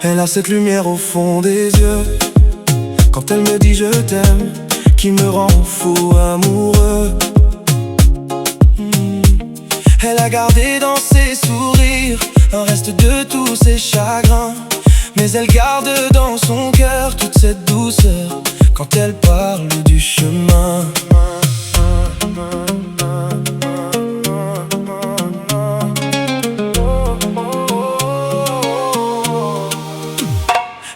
Elle a cette lumière au fond des yeux quand elle me dit je t'aime, qui me rend fou amoureux. Elle a gardé dans ses sourires un reste de tous ses chagrins, mais elle garde dans son cœur toute cette douceur quand elle parle du chemin.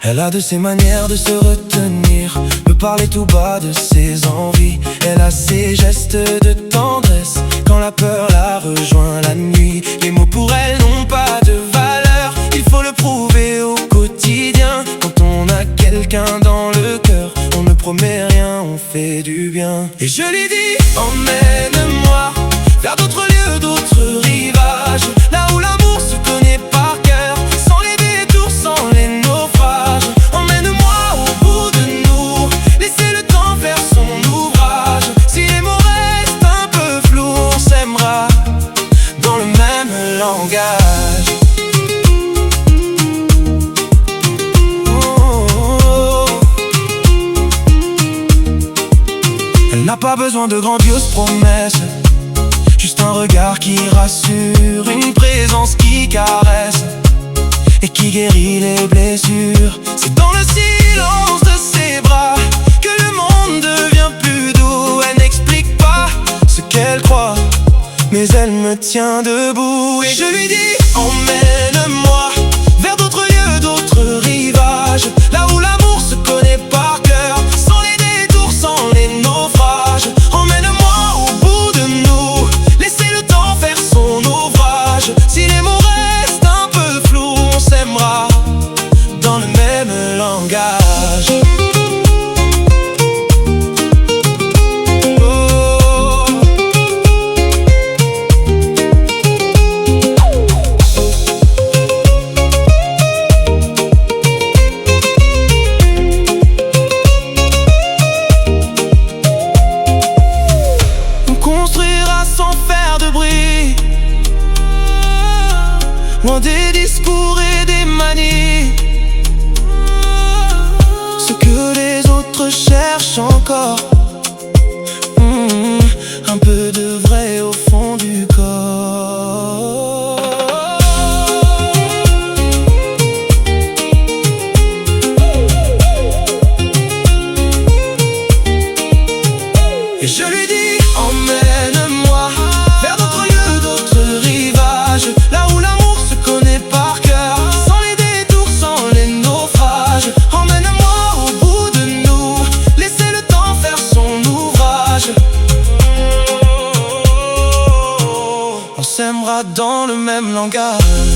Elle a de ses manières de se retenir, me parler tout bas de ses envies. Elle a ses gestes de tendresse quand la peur la rejoint la nuit. Les mots pour elle n'ont pas de valeur, il faut le prouver au quotidien. Quand on a quelqu'un dans le cœur, on ne promet rien, on fait du bien. Et je lui dis, emmène-moi vers d'autres lieux, d'autres rivages, là où l'amour se connaît par cœur, sans les détours, sans les naufrages. Emmène-moi au bout de nous, laissez le temps faire son ouvrage. Si les mots restent un peu flous, on s'aimera dans le même langage. Elle n'a pas besoin de grandioses promesses, juste un regard qui rassure, une présence qui caresse et qui guérit les blessures. C'est dans le silence de ses bras que le monde devient plus doux. Elle n'explique pas ce qu'elle croit, mais elle me tient debout. Et je lui dis, emmène-moi vers d'autres lieux, d'autres rivages, là où l'amour se connaît par cœur, sans les détours, sans les naufrages. Emmène-moi au bout de nous, laissez le temps faire son ouvrage. Si les mots restent un peu flous, on s'aimera dans le même langage. Loin des discours et des manies, ce que les autres cherchent encore, un peu de vrai au fond du corps. Et je lui dis, emmène-moi vers d'autres lieux, d'autres rivages, là où l'amour se connaît par cœur, sans les détours, sans les naufrages. Emmène-moi au bout de nous, laissez le temps faire son ouvrage. On s'aimera dans le même langage.